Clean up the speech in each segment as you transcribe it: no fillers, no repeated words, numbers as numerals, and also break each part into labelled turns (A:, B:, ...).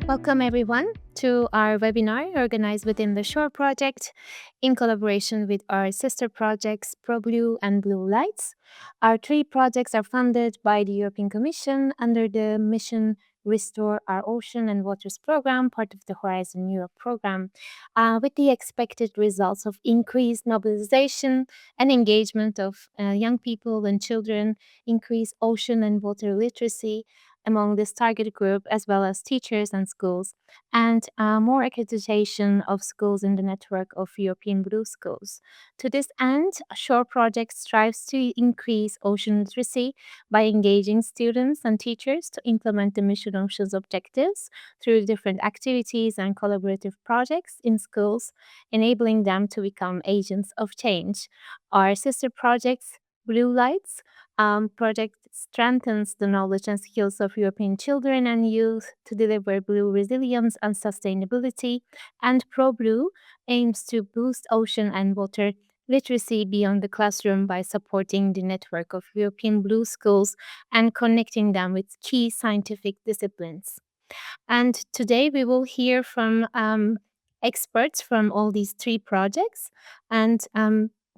A: Welcome, everyone, to our webinar organized within the SHORE project in collaboration with our sister projects ProBleu and BlueLightS. Our three projects are funded by the European Commission under the mission Restore Our Ocean and Waters program, part of the Horizon Europe program, with the expected results of increased mobilization and engagement of young people and children, increased ocean and water literacy, among this target group, as well as teachers and schools, and more accreditation of schools in the network of European Blue Schools. To this end, SHORE project strives to increase ocean literacy by engaging students and teachers to implement the Mission Ocean's objectives through different activities and collaborative projects in schools, enabling them to become agents of change. Our sister projects, BlueLightS, project strengthens the knowledge and skills of European children and youth to deliver blue resilience and sustainability, and ProBleu aims to boost ocean and water literacy beyond the classroom by supporting the network of European Blue Schools and connecting them with key scientific disciplines. And today we will hear from experts from all these three projects. And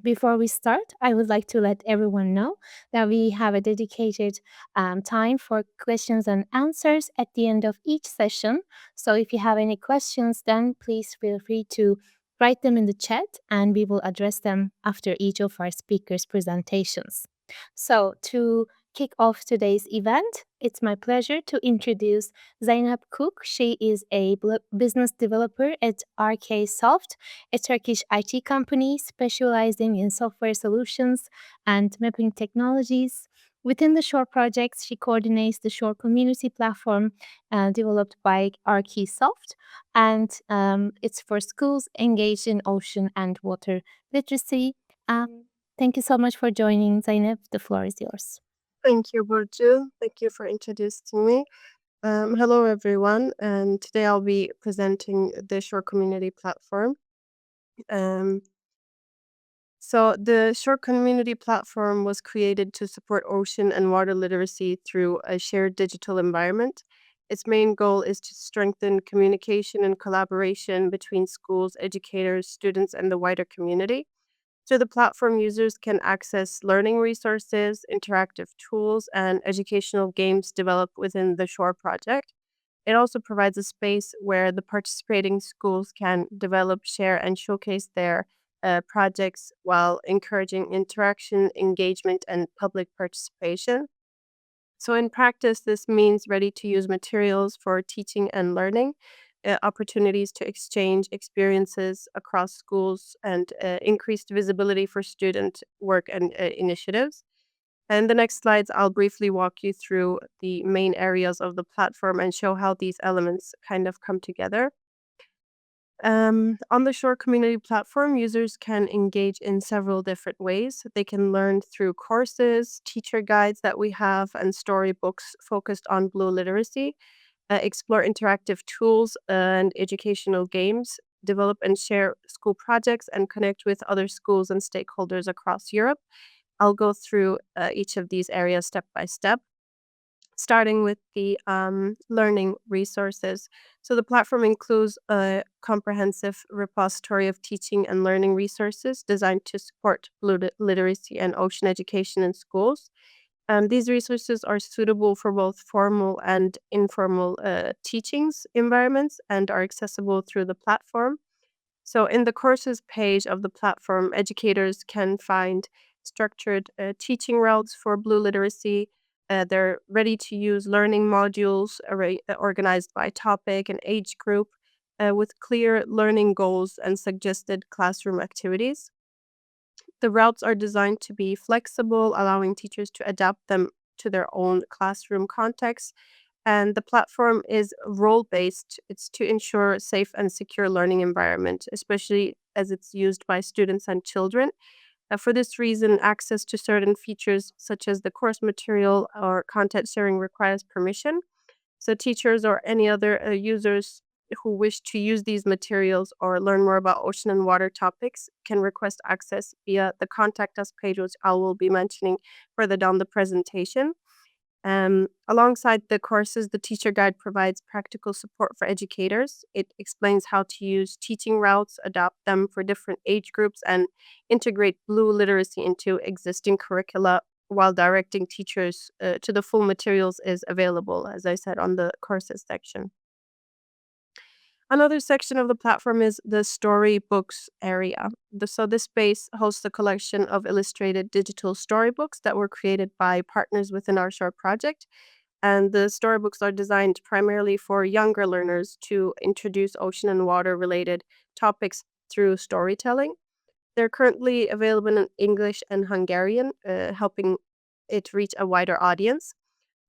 A: before we start, I would like to let everyone know that we have a dedicated time for questions and answers at the end of each session. So if you have any questions, then please feel free to write them in the chat and we will address them after each of our speakers' presentations. So to kick off today's event, it's my pleasure to introduce Zainab Cook. She is a business developer at RK Soft, a Turkish IT company specializing in software solutions and mapping technologies. Within the SHORE project, she coordinates the SHORE community platform developed by RK Soft, and it's for schools engaged in ocean and water literacy. Thank you so much for joining, Zainab. The floor is yours.
B: Thank you, Burcu. Thank you for introducing me. Hello, everyone. And today I'll be presenting the Shore Community Platform. So the Shore Community Platform was created to support ocean and water literacy through a shared digital environment. Its main goal is to strengthen communication and collaboration between schools, educators, students, and the wider community. So the platform users can access learning resources, interactive tools, and educational games developed within the Shore project. It also provides a space where the participating schools can develop, share, and showcase their projects while encouraging interaction, engagement, and public participation. So, in practice, this means ready to use materials for teaching and learning, opportunities to exchange experiences across schools, and increased visibility for student work and initiatives. And the next slides, I'll briefly walk you through the main areas of the platform and show how these elements kind of come together. On the Shore Community Platform, users can engage in several different ways. They can learn through courses, teacher guides that we have, and storybooks focused on blue literacy, explore interactive tools and educational games, develop and share school projects, and connect with other schools and stakeholders across Europe. I'll go through each of these areas step by step, starting with the learning resources. So, the platform includes a comprehensive repository of teaching and learning resources designed to support blue literacy and ocean education in schools. These resources are suitable for both formal and informal teachings environments and are accessible through the platform. So, in the courses page of the platform, educators can find structured teaching routes for blue literacy. They're ready to use learning modules organized by topic and age group with clear learning goals and suggested classroom activities. The routes are designed to be flexible, allowing teachers to adapt them to their own classroom context. And the platform is role-based. It's to ensure a safe and secure learning environment, especially as it's used by students and children. For this reason, access to certain features such as the course material or content sharing requires permission. So teachers or any other users who wish to use these materials or learn more about ocean and water topics can request access via the contact us page, which I will be mentioning further down the presentation. Alongside the courses, the teacher guide provides practical support for educators. It explains how to use teaching routes, adapt them for different age groups, and integrate Blue literacy into existing curricula while directing teachers to the full materials is available, as I said, on the courses section. Another section of the platform is the storybooks area. So this space hosts a collection of illustrated digital storybooks that were created by partners within our short project. And the storybooks are designed primarily for younger learners to introduce ocean and water related topics through storytelling. They're currently available in English and Hungarian, helping it reach a wider audience.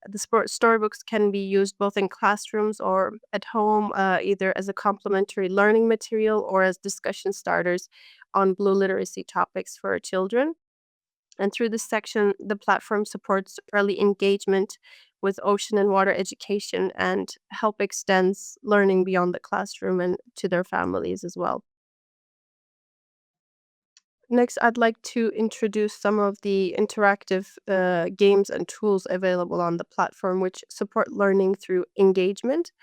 B: The storybooks can be used both in classrooms or at home, either as a complementary learning material or as discussion starters on Blue literacy topics for children. And through this section, the platform supports early engagement with ocean and water education and help extends learning beyond the classroom and to their families as well. Next, I'd like to introduce some of the interactive games and tools available on the platform, which support learning through engagement.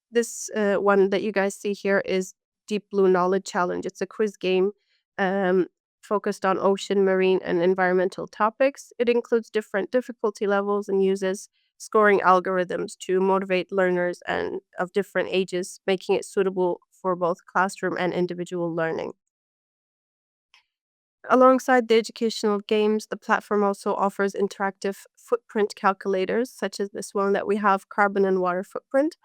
B: This one that you guys see here is Deep Blue Knowledge Challenge. It's a quiz game um, focused on ocean, marine, and environmental topics. It includes different difficulty levels and uses scoring algorithms to motivate learners and of different ages, making it suitable for both classroom and individual learning. Alongside the educational games, the platform also offers interactive footprint calculators, such as this one that we have, carbon and water footprint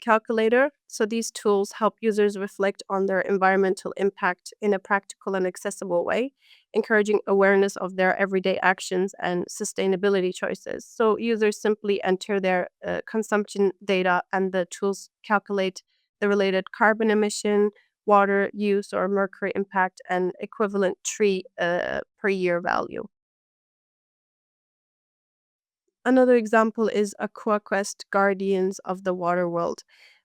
B: calculator. So these tools help users reflect on their environmental impact in a practical and accessible way, encouraging awareness of their everyday actions and sustainability choices. So users simply enter their consumption data, and the tools calculate the related carbon emission, water use, or mercury impact, and equivalent tree per year value. Another example is AquaQuest Guardians of the Water World.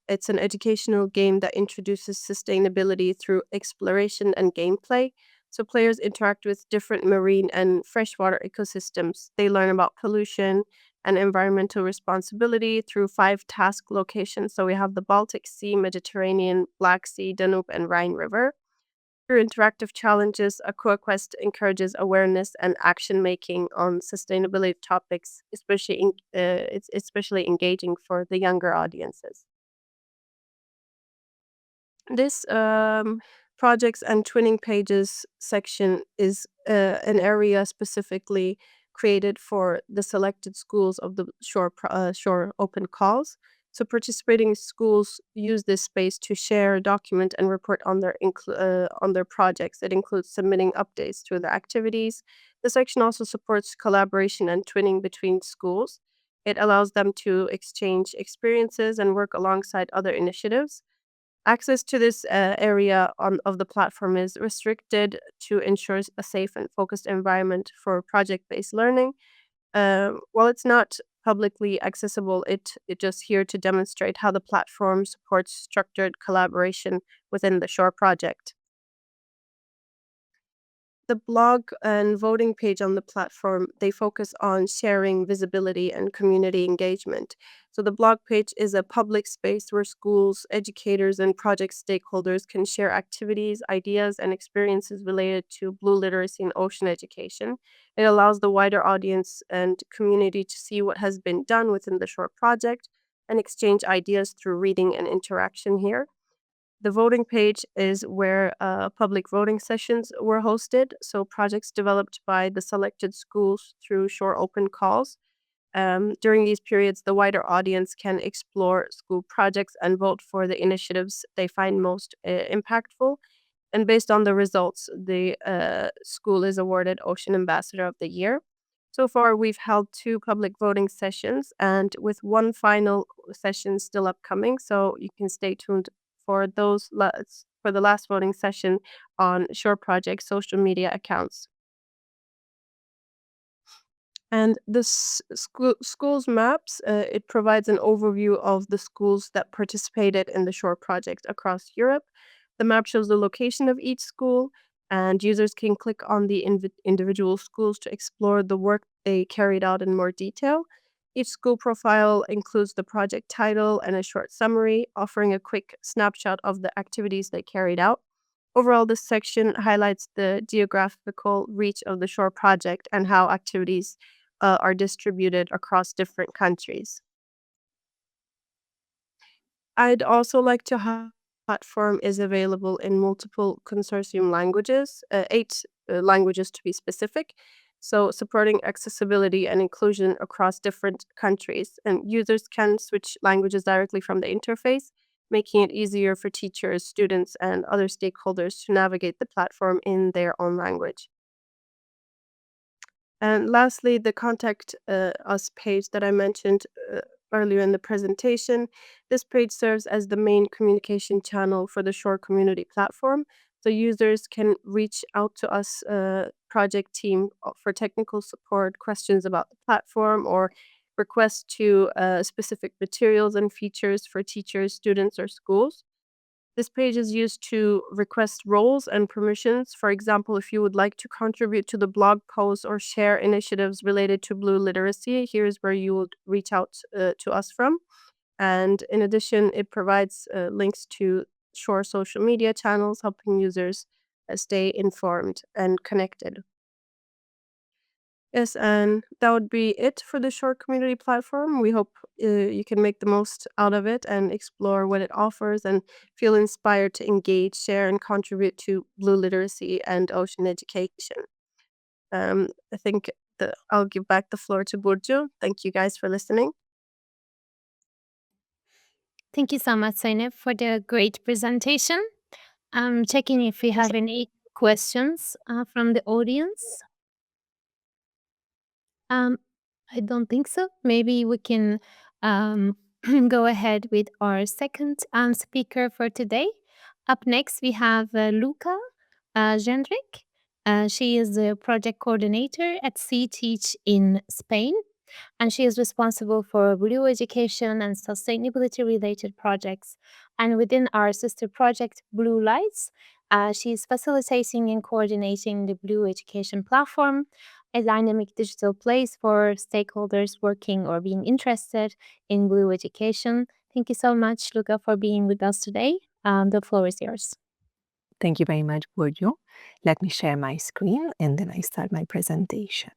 B: It's an educational game that introduces sustainability through exploration and gameplay. So players interact with different marine and freshwater ecosystems. They learn about pollution and environmental responsibility through 5 task locations. So we have the Baltic Sea, Mediterranean, Black Sea, Danube, and Rhine River. Through interactive challenges, AquaQuest encourages awareness and action making on sustainability topics, it's especially engaging for the younger audiences. This projects and twinning pages section is an area specifically created for the selected schools of the shore open calls. So participating schools use this space to share, document, and report on on their projects. It includes submitting updates to their activities. The section also supports collaboration and twinning between schools. It allows them to exchange experiences and work alongside other initiatives. Access to this area of the platform is restricted to ensure a safe and focused environment for project based learning. While it's not publicly accessible, it just here to demonstrate how the platform supports structured collaboration within the Shore project. The blog and voting page on the platform, they focus on sharing visibility and community engagement. So the blog page is a public space where schools, educators, and project stakeholders can share activities, ideas, and experiences related to blue literacy and ocean education. It allows the wider audience and community to see what has been done within the short project and exchange ideas through reading and interaction here. The voting page is where public voting sessions were hosted. So, projects developed by the selected schools through shore open calls. During these periods, the wider audience can explore school projects and vote for the initiatives they find most impactful. And based on the results, the school is awarded Ocean Ambassador of the Year. So far, we've held 2 public voting sessions and with one final session still upcoming. So you can stay tuned for for the last voting session on Shore Project social media accounts. And this schools maps, it provides an overview of the schools that participated in the Shore project across Europe. The map shows the location of each school, and users can click on the individual schools to explore the work they carried out in more detail. Each school profile includes the project title and a short summary, offering a quick snapshot of the activities they carried out. Overall, this section highlights the geographical reach of the shore project and how activities are distributed across different countries. I'd also like to highlight the platform is available in multiple consortium languages, eight languages to be specific. So, supporting accessibility and inclusion across different countries. And users can switch languages directly from the interface, making it easier for teachers, students, and other stakeholders to navigate the platform in their own language. And lastly, the contact us page that I mentioned earlier in the presentation. This page serves as the main communication channel for the Shore community platform. So users can reach out to us, project team, for technical support, questions about the platform, or requests to specific materials and features for teachers, students, or schools. This page is used to request roles and permissions. For example, if you would like to contribute to the blog posts or share initiatives related to Blue literacy, here's where you would reach out to us from. And in addition, it provides links to Shore social media channels, helping users stay informed and connected. Yes, and that would be it for the Shore community platform. We hope you can make the most out of it and explore what it offers and feel inspired to engage, share, and contribute to blue literacy and ocean education. I think that I'll give back the floor to Burcu. Thank you guys for listening.
A: Thank you so much, Zainab, for the great presentation. I'm checking if we have any questions from the audience. Um, I don't think so. Maybe we can um, go ahead with our second speaker for today. Up next, we have Luca Jendrik. She is the project coordinator at Sea Teach in Spain, and she is responsible for blue education and sustainability related projects. And within our sister project, Blue Lights, she is facilitating and coordinating the Blue Education platform, a dynamic digital place for stakeholders working or being interested in blue education. Thank you so much, Luca, for being with us today. The floor is yours.
C: Thank you very much, Burjo. Let me share my screen and then I start my presentation.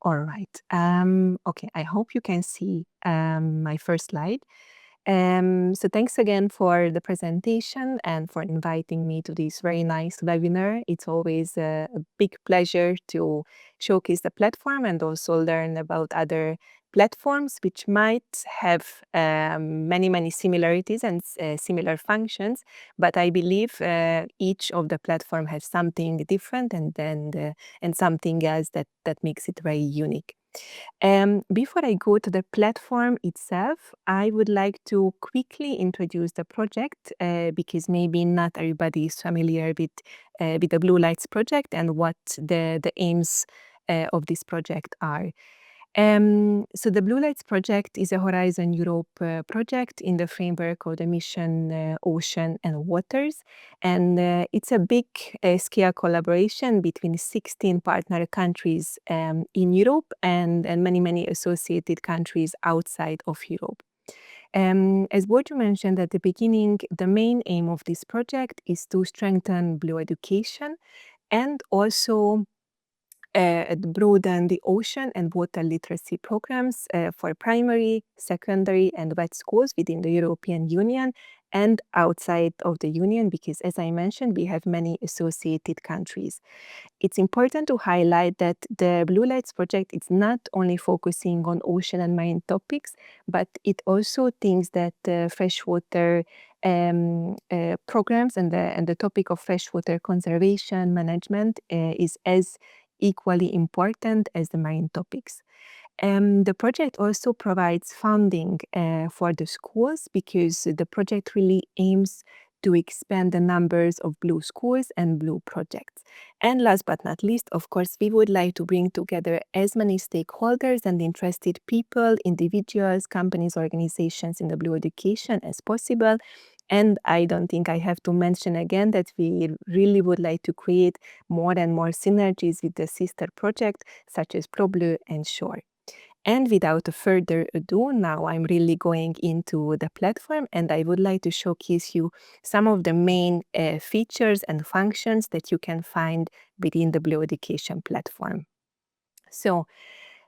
C: All right. Okay, I hope you can see my first slide. So thanks again for the presentation and for inviting me to this very nice webinar. It's always a big pleasure to showcase the platform and also learn about other platforms which might have many similarities and similar functions, but I believe each of the platform has something different and something else that makes it very unique. Before I go to the platform itself, I would like to quickly introduce the project because maybe not everybody is familiar with the BlueLightS project and what the aims of this project are. So the BlueLightS project is a Horizon Europe project in the framework of the mission Ocean and Waters. And it's a big scale collaboration between 16 partner countries in Europe and many associated countries outside of Europe. As Borju mentioned at the beginning, the main aim of this project is to strengthen blue education and also broaden the ocean and water literacy programs for primary, secondary, and wet schools within the European Union and outside of the Union, because as I mentioned, we have many associated countries. It's important to highlight that the BlueLightS project is not only focusing on ocean and marine topics, but it also thinks that freshwater programs and the topic of freshwater conservation management is as equally important as the marine topics. The project also provides funding for the schools because the project really aims to expand the numbers of Blue schools and Blue projects. And last but not least, of course, we would like to bring together as many stakeholders and interested people, individuals, companies, organizations in the Blue education as possible. And I don't think I have to mention again that we really would like to create more and more synergies with the sister project, such as ProBleu and Shore. And without further ado, now I'm really going into the platform, and I would like to showcase you some of the main features and functions that you can find within the Blue Education platform. So,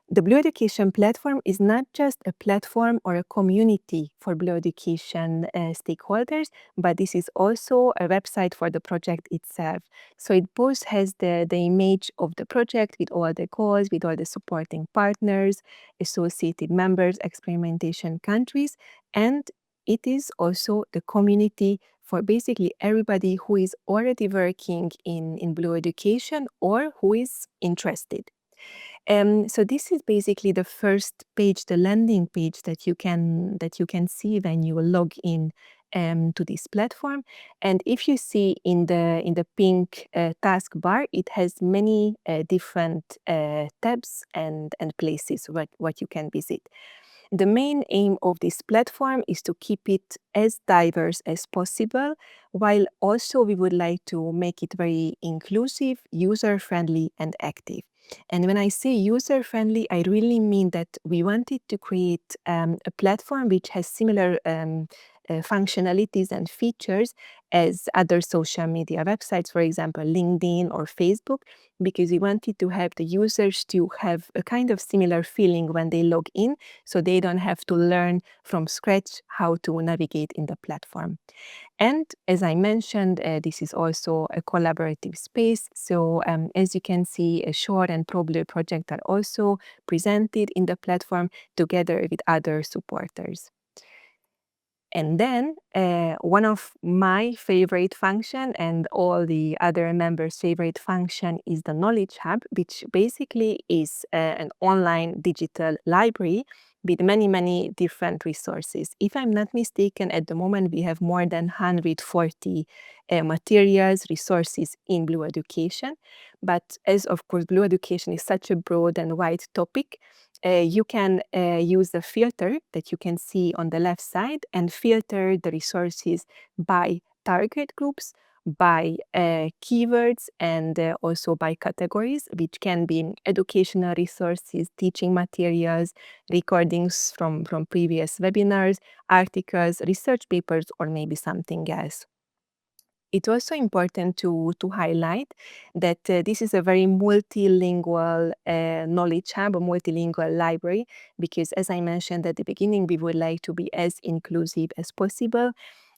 C: the Blue Education platform is not just a platform or a community for Blue Education stakeholders, but this is also a website for the project itself. So it both has the image of the project with all the goals, with all the supporting partners, associated members, experimentation countries, and it is also the community for basically everybody who is already working in Blue Education or who is interested. So this is basically the first page, the landing page that you can see when you log in to this platform. And if you see in the pink taskbar, it has many different tabs and places what you can visit. The main aim of this platform is to keep it as diverse as possible, while also we would like to make it very inclusive, user-friendly, and active. And when I say user-friendly, I really mean that we wanted to create a platform which has similar functionalities and features as other social media websites, for example, LinkedIn or Facebook, because we wanted to have the users to have a kind of similar feeling when they log in, so they don't have to learn from scratch how to navigate in the platform. And as I mentioned, this is also a collaborative space. So as you can see, Shore and ProBleu project are also presented in the platform together with other supporters. And then one of my favorite function and all the other members' favorite function is the Knowledge Hub, which basically is an online digital library with many, many different resources. If I'm not mistaken, at the moment we have more than 140 materials, resources in Blue Education. But as of course, Blue Education is such a broad and wide topic, you can use the filter that you can see on the left side and filter the resources by target groups, by keywords, and also by categories, which can be educational resources, teaching materials, recordings from previous webinars, articles, research papers, or maybe something else. It's also important to highlight that this is a very multilingual knowledge hub, a multilingual library, because as I mentioned at the beginning, we would like to be as inclusive as possible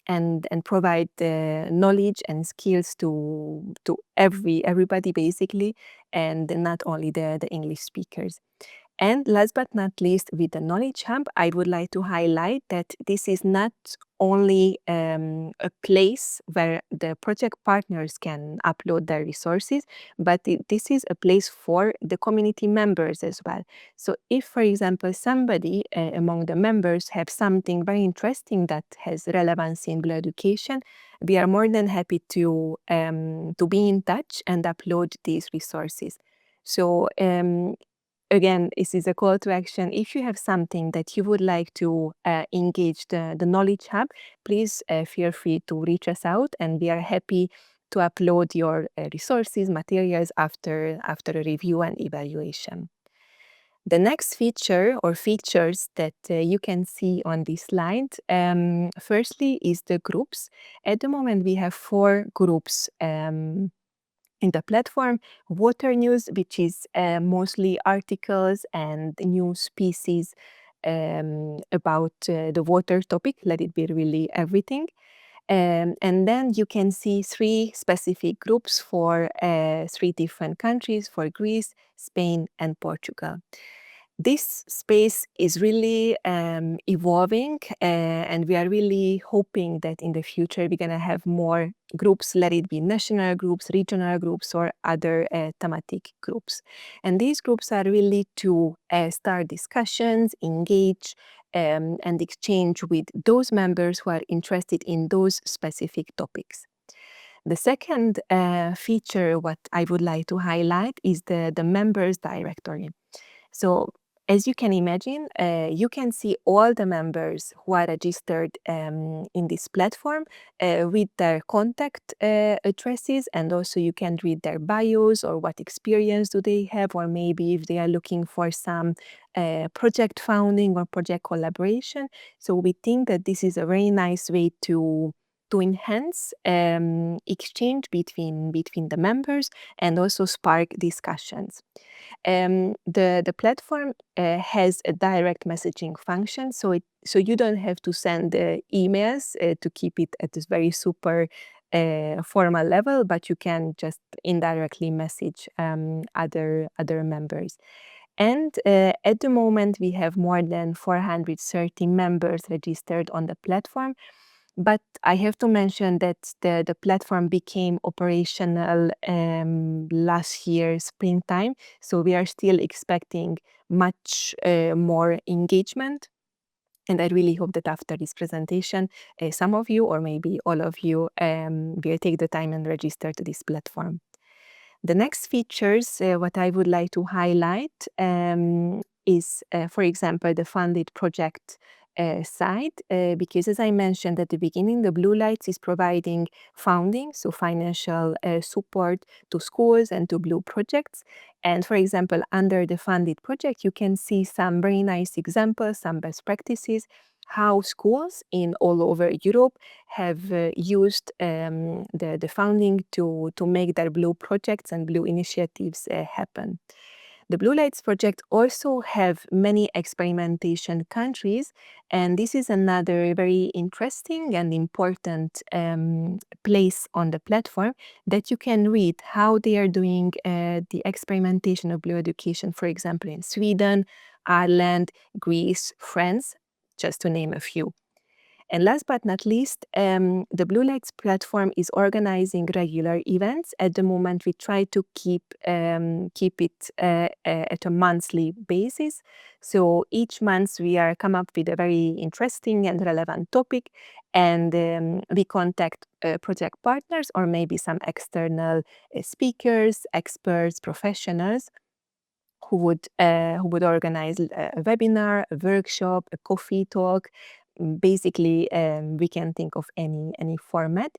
C: and provide the knowledge and skills to everybody basically, and not only the English speakers. And last but not least, with the Knowledge Hub, I would like to highlight that this is not only a place where the project partners can upload their resources, but this is a place for the community members as well. So if, for example, somebody among the members have something very interesting that has relevance in Blue Education, we are more than happy to be in touch and upload these resources. So again, this is a call to action. If you have something that you would like to engage the Knowledge Hub, please feel free to reach us out, and we are happy to upload your resources, materials after a review and evaluation. The next feature or features that you can see on this slide, firstly, is the groups. At the moment, we have 4 groups in the platform. Water news, which is mostly articles and news pieces about the water topic, let it be really everything. And then you can see 3 specific groups for 3 different countries, for Greece, Spain, and Portugal. This space is really evolving, and we are really hoping that in the future we're going to have more groups, let it be national groups, regional groups, or other thematic groups. And these groups are really to start discussions, engage, and exchange with those members who are interested in those specific topics. The second feature what I would like to highlight is the members directory. So as you can imagine, you can see all the members who are registered in this platform with their contact addresses, and also you can read their bios or what experience do they have, or maybe if they are looking for some project founding or project collaboration. So we think that this is a very nice way to enhance exchange between the members and also spark discussions. The platform has a direct messaging function, so you don't have to send emails to keep it at this very super formal level, but you can just indirectly message other members. And at the moment, we have more than 430 members registered on the platform. But I have to mention that the platform became operational last year, springtime. So we are still expecting much more engagement. And I really hope that after this presentation, some of you, or maybe all of you, will take the time and register to this platform. The next features, what I would like to highlight is, for example, the funded project side, because as I mentioned at the beginning, the BlueLightS is providing funding, so financial support to schools and to Blue projects. And for example, under the funded project, you can see some very nice examples, some best practices, how schools in all over Europe have used the funding to make their Blue projects and Blue initiatives happen. The BlueLightS project also have many experimentation countries, and this is another very interesting and important place on the platform that you can read how they are doing the experimentation of Blue education, for example, in Sweden, Ireland, Greece, France, just to name a few. And last but not least, the BlueLightS platform is organizing regular events. At the moment, we try to keep it at a monthly basis. So each month we are come up with a very interesting and relevant topic, and we contact project partners or maybe some external speakers, experts, professionals who would organize a webinar, a workshop, a coffee talk. Basically, we can think of any format.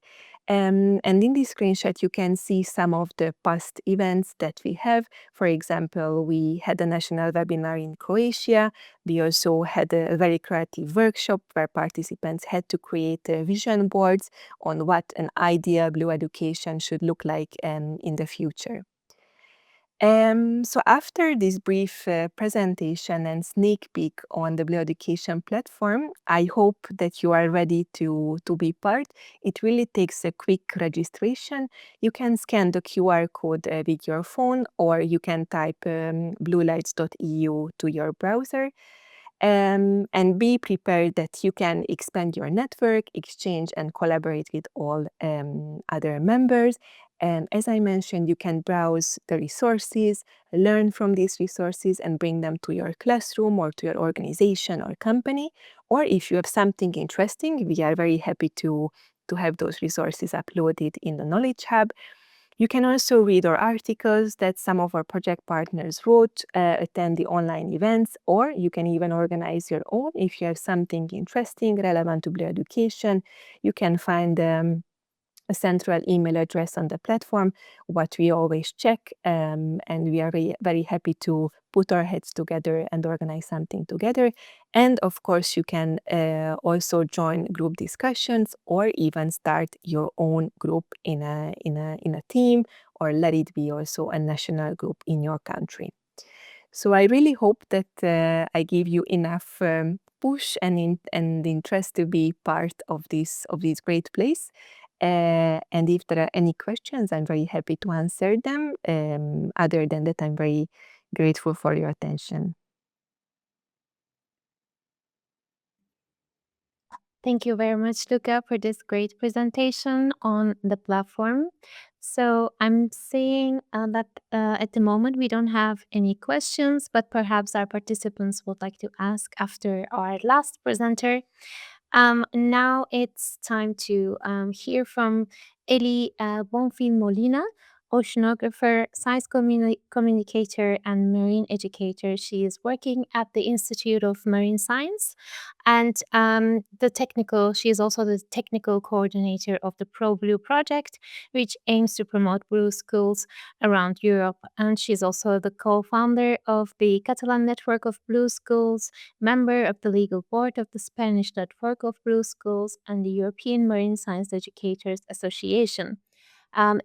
C: And in this screenshot, you can see some of the past events that we have. For example, we had a national webinar in Croatia. We also had a very creative workshop where participants had to create vision boards on what an ideal Blue education should look like in the future. So after this brief presentation and sneak peek on the Blue Education platform, I hope that you are ready to be part. It really takes a quick registration. You can scan the QR code with your phone, or you can type bluelights.eu to your browser. And be prepared that you can expand your network, exchange and collaborate with all other members. And as I mentioned, you can browse the resources, learn from these resources and bring them to your classroom or to your organization or company. Or if you have something interesting, we are very happy to have those resources uploaded in the Knowledge Hub. You can also read our articles that some of our project partners wrote, attend the online events, or you can even organize your own if you have something interesting, relevant to Blue education. You can find a central email address on the platform, what we always check, and we are very, very happy to put our heads together and organize something together. And of course, you can also join group discussions or even start your own group in a team, or let it be also a national group in your country. So I really hope that I give you enough push and interest to be part of this great place. And if there are any questions, I'm very happy to answer them. Other than that, I'm very grateful for your attention.
A: Thank you very much, Luca, for this great presentation on the platform. So I'm seeing that at the moment we don't have any questions, but perhaps our participants would like to ask after our last presenter. Now it's time to hear from Eli Bonfil Molina, oceanographer, science communicator, and marine educator. She is working at the Institute of Marine Science, and she is also the technical coordinator of the ProBleu project, which aims to promote blue schools around Europe. And she's also the co-founder of the Catalan network of blue schools, member of the legal board of the Spanish network of blue schools, and the European Marine Science Educators Association.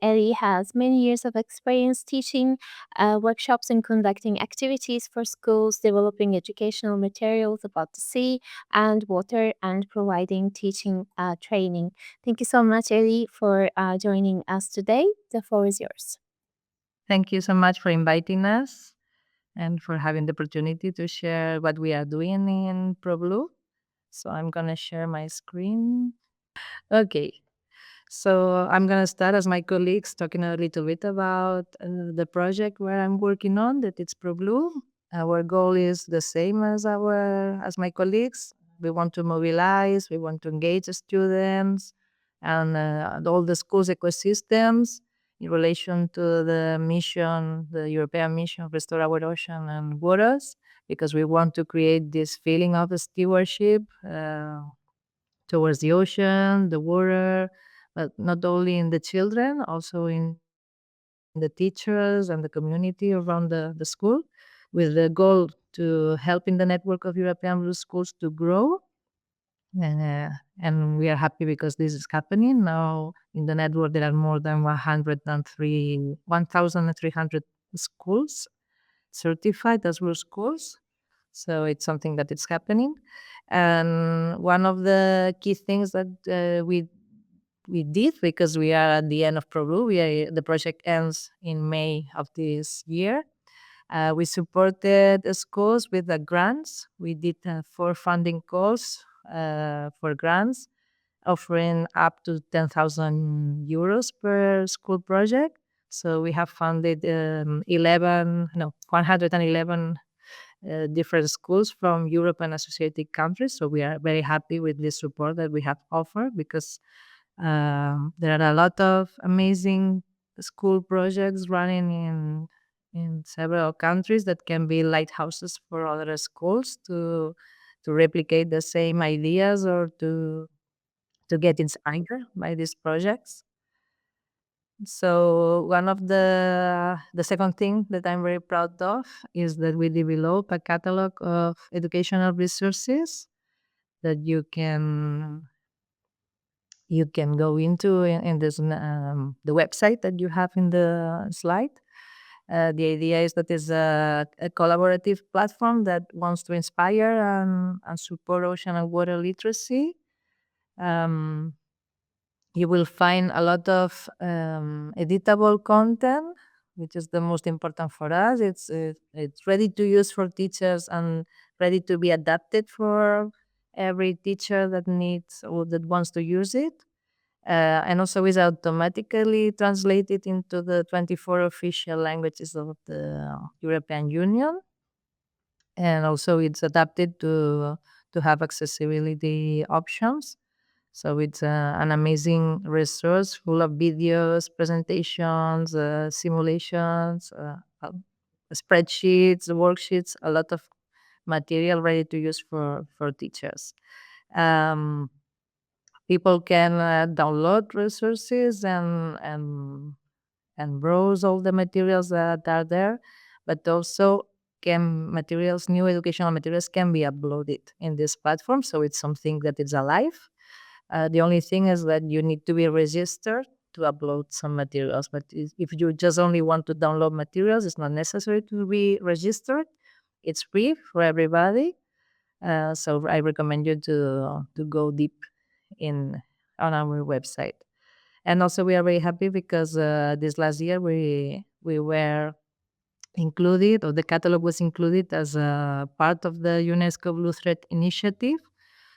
A: Ellie has many years of experience teaching workshops and conducting activities for schools, developing educational materials about the sea and water, and providing teaching training. Thank you so much, Ellie, for joining us today. The floor is yours.
D: Thank you so much for inviting us and for having the opportunity to share what we are doing in ProBleu. So I'm going to share my screen. Okay. So I'm going to start as my colleagues talking a little bit about the project where I'm working on, that it's ProBleu. Our goal is the same as my colleagues. We want to mobilize, we want to engage the students and all the schools ecosystems in relation to the mission, the European mission, Restore Our Ocean and Waters, because we want to create this feeling of stewardship towards the ocean, the water, but not only in the children, also in the teachers and the community around the school, with the goal to help in the network of European blue schools to grow. And we are happy because this is happening. Now in the network, there are more than 1,300 schools certified as blue schools. So it's something that it's happening. And one of the key things that we did, because we are at the end of ProBleu, the project ends in May of this year. We supported the schools with the grants. We did 4 funding calls for grants, offering up to 10,000 euros per school project. So we have funded 111 different schools from Europe and associated countries. So we are very happy with the support that we have offered, because there are a lot of amazing school projects running in several countries that can be lighthouses for other schools to replicate the same ideas or to get inspired by these projects. So one of the second thing that I'm very proud of is that we develop a catalog of educational resources that you can go into in this the website that you have in the slide. The idea is that it's a collaborative platform that wants to inspire and support ocean and water literacy. You will find a lot of editable content, which is the most important for us. It's ready to use for teachers and ready to be adapted for every teacher that needs or that wants to use it. And also is automatically translated into the 24 official languages of the European Union. And also it's adapted to have accessibility options. So it's an amazing resource full of videos, presentations, simulations, spreadsheets, worksheets, a lot of material ready to use for teachers. People can download resources and browse all the materials that are there, but also new educational materials can be uploaded in this platform. So it's something that is alive. The only thing is that you need to be registered to upload some materials. But if you just only want to download materials, it's not necessary to be registered. It's free for everybody. So I recommend you to go deep on our website. And also we are very happy because this last year we were included, or the catalog was included as a part of the UNESCO Blue Thread initiative.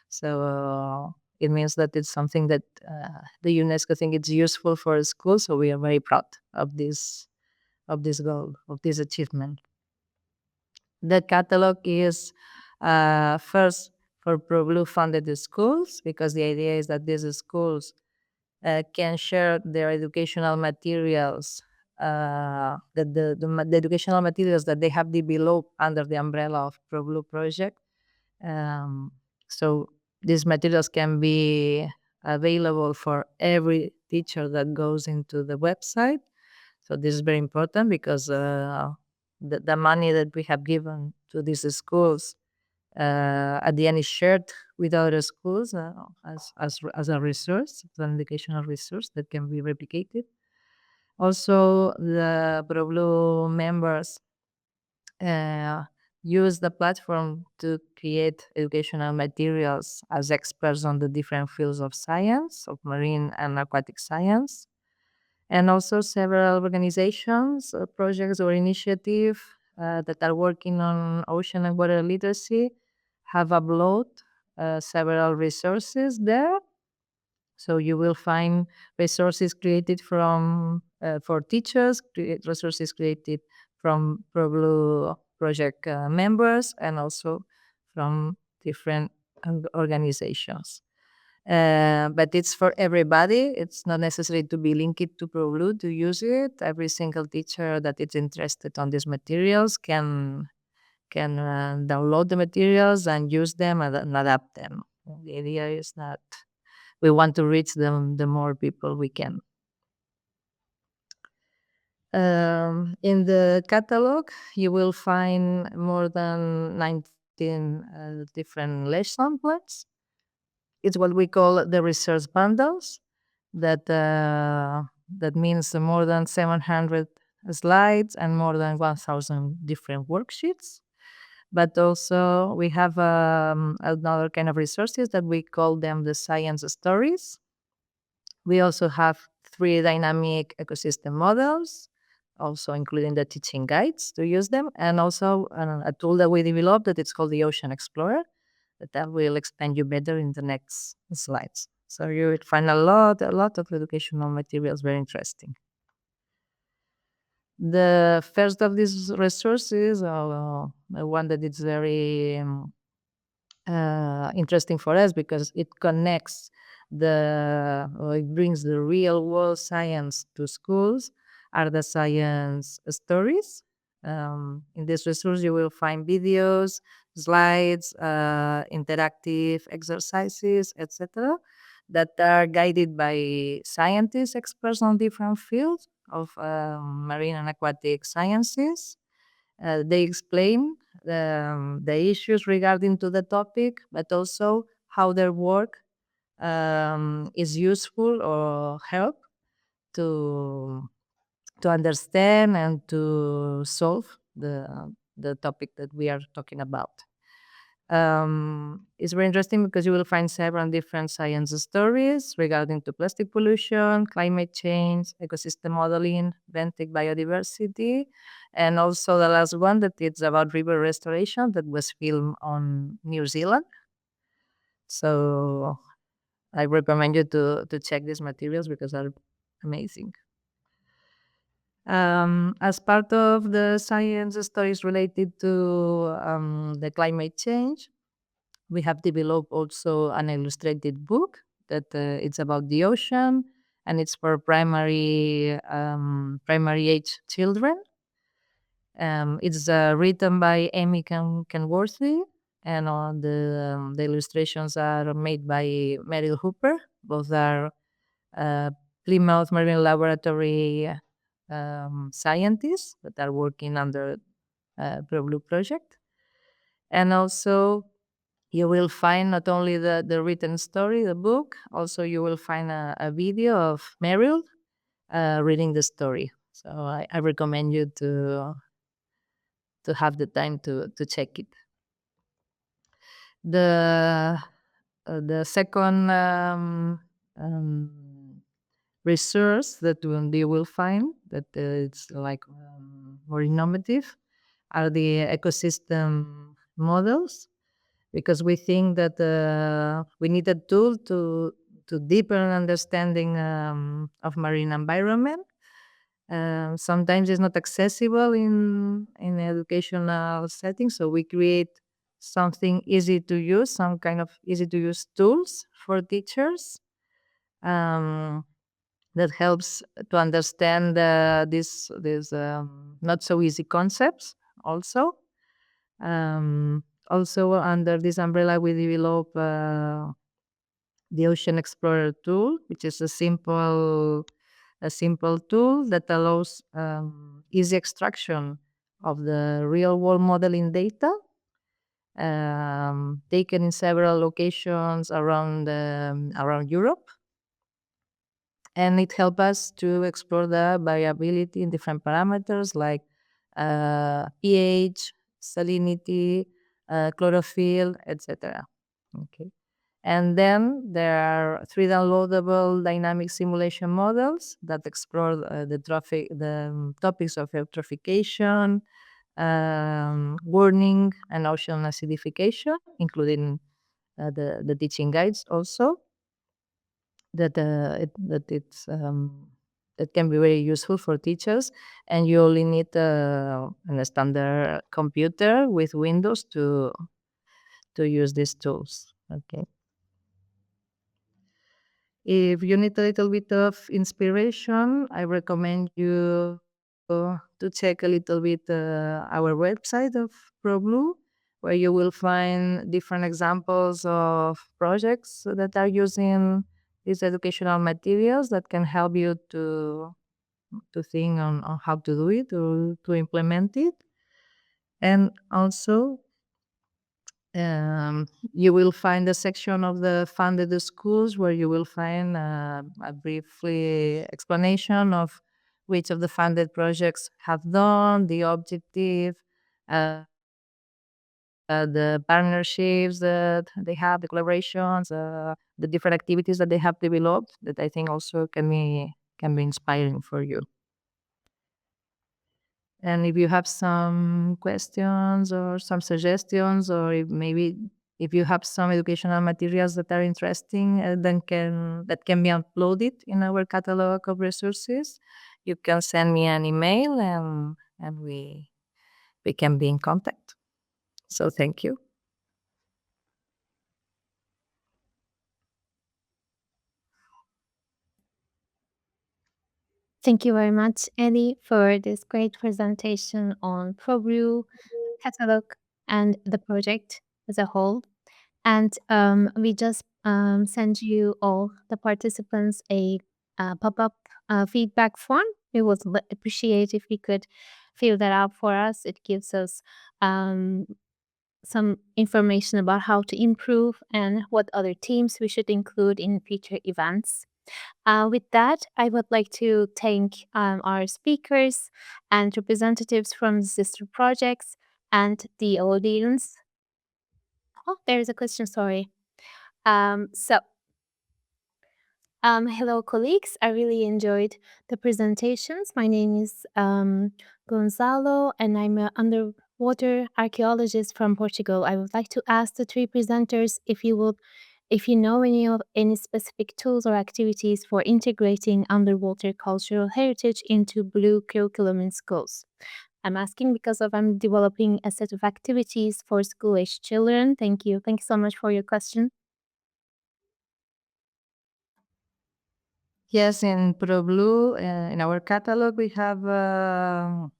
D: So It means that it's something that the UNESCO think it's useful for a school. So we are very proud of this goal, of this achievement. The catalog is first for ProBleu funded schools, because the idea is that these schools can share their educational materials, the educational materials that they have developed under the umbrella of ProBleu project. Um, so these materials can be available for every teacher that goes into the website. So this is very important, because the money that we have given to these schools at the end is shared with other schools as a resource, as an educational resource that can be replicated. Also, the ProBleu members use the platform to create educational materials as experts on the different fields of science, of marine and aquatic science. And also several organizations, projects or initiatives that are working on ocean and water literacy have uploaded several resources there. So you will find resources created from for teachers, resources created from ProBleu project members, and also from different organizations. But it's for everybody. It's not necessary to be linked to ProBleu to use it. Every single teacher that is interested on these materials can download the materials and use them and adapt them. The idea is that we want to reach them the more people we can. In the catalog, you will find more than 19 different lesson plans. It's what we call the research bundles. That means more than 700 slides and more than 1,000 different worksheets. But also we have another kind of resources that we call them the science stories. We also have 3 dynamic ecosystem models, also including the teaching guides to use them, and also a tool that we developed that it's called the Ocean Explorer, that I will explain you better in the next slides. So you will find a lot of educational materials, very interesting. The first of these resources, one that is very interesting for us, because it connects it brings the real world science to schools, are the science stories. In this resource, you will find videos, slides, interactive exercises, etc., that are guided by scientists, experts on different fields of marine and aquatic sciences. They explain the issues regarding to the topic, but also how their work is useful or help to understand and to solve the topic that we are talking about. It's very interesting because you will find several different science stories regarding to plastic pollution, climate change, ecosystem modeling, benthic biodiversity, and also the last one that is about river restoration that was filmed on New Zealand. So I recommend you to check these materials because they're amazing. As part of the science stories related to the climate change, we have developed also an illustrated book that it's about the ocean, and it's for primary age children. It's written by Amy Kenworthy, and the illustrations are made by Meryl Hooper. Both are Plymouth Marine Laboratory scientists that are working under ProBleu project. And also you will find not only the written story, the book, also you will find a video of Meryl reading the story. So I recommend you to have the time to check it. The second resource that you will find that it's like more innovative are the ecosystem models. because we think that we need a tool to deepen understanding of marine environment. Sometimes it's not accessible in educational settings, so we create something easy to use, some kind of easy to use tools for teachers um, that helps to understand these not so easy concepts. Also, under this umbrella, we develop the Ocean Explorer tool, which is a simple tool that allows easy extraction of the real world modeling data taken in several locations around Europe. And it helps us to explore the variability in different parameters like pH, salinity, chlorophyll, etc. Okay. And then there are 3 downloadable dynamic simulation models that explore the topics of eutrophication, warning, and ocean acidification, including the teaching guides also. That can be very useful for teachers, and you only need a standard computer with Windows to use these tools. Okay. If you need a little bit of inspiration, I recommend you to check a little bit our website of ProBleu, where you will find different examples of projects that are using these educational materials that can help you to think on how to do it or to implement it. And also, you will find a section of the funded schools where you will find a briefly explanation of which of the funded projects have done, the objective, uh, the partnerships that they have, the collaborations, the different activities that they have developed that I think also can be inspiring for you. And if you have some questions or some suggestions, or if you have some educational materials that are interesting, that can be uploaded in our catalog of resources, you can send me an email and we can be in contact. So thank you.
A: Thank you very much, Ellie, for this great presentation on ProBleu, Catalogue, and the project as a whole. And we just send you all the participants a pop-up feedback form. We would appreciate if you could fill that out for us. It gives us some information about how to improve and what other teams we should include in future events. With that, I would like to thank our speakers and representatives from the sister projects and the audience. Oh, there is a question, sorry. Hello, colleagues. I really enjoyed the presentations. My name is Gonzalo, and I'm an underwater archaeologist from Portugal. I would like to ask the 3 presenters if you know any specific tools or activities for integrating underwater cultural heritage into Blue curriculum in schools. I'm asking because I'm developing a set of activities for school-age children. Thank you. Thank you so much for your question.
D: Yes, in ProBleu, in our catalog, we have a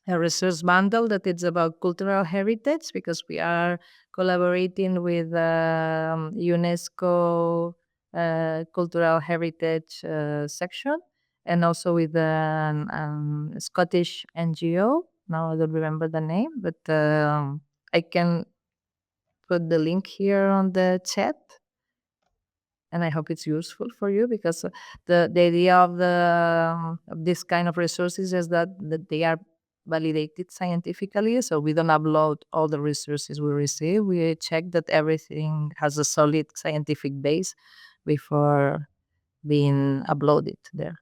D: resource bundle that is about cultural heritage, because we are collaborating with UNESCO cultural heritage section, and also with a Scottish NGO. Now I don't remember the name, but I can put the link here on the chat, and I hope it's useful for you, because the idea of this kind of resources is that they are validated scientifically. So we don't upload all the resources we receive. We check that everything has a solid scientific base before being uploaded there.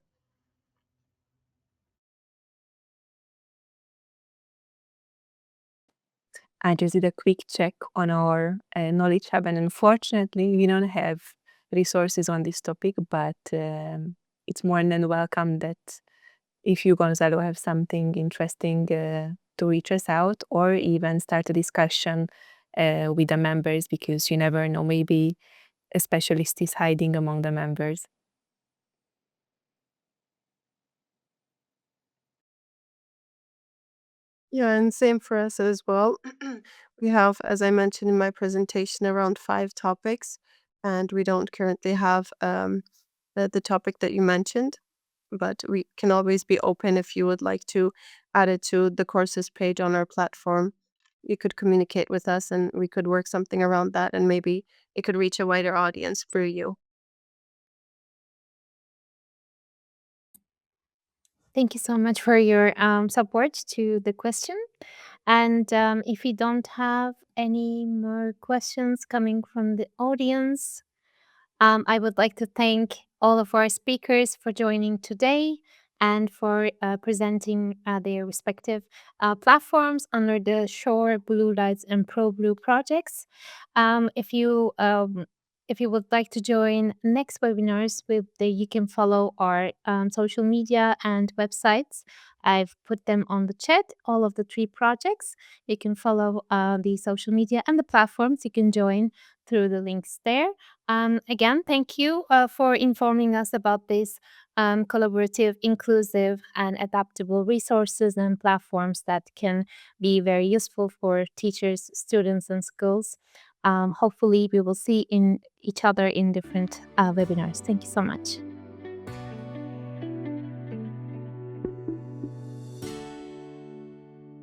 C: I just did a quick check on our Knowledge Hub, and unfortunately, we don't have resources on this topic, but it's more than welcome that if you, Gonzalo, have something interesting to reach us out or even start a discussion with the members, because you never know, maybe a specialist is hiding among the members.
B: Yeah, and same for us as well. We have, as I mentioned in my presentation, around 5 topics, and we don't currently have the topic that you mentioned, but we can always be open if you would like to add it to the courses page on our platform. You could communicate with us and we could work something around that, and maybe it could reach a wider audience through you.
A: Thank you so much for your support to the question. And if you don't have any more questions coming from the audience, I would like to thank all of our speakers for joining today and for presenting their respective platforms under the Shore, BlueLightS, and ProBleu projects. If you would like to join next webinars, you can follow our social media and websites. I've put them on the chat, all of the 3 projects. You can follow the social media and the platforms. You can join through the links there. Again, thank you for informing us about these collaborative, inclusive, and adaptable resources and platforms that can be very useful for teachers, students, and schools. Hopefully, we will see in each other in different webinars. Thank you so much.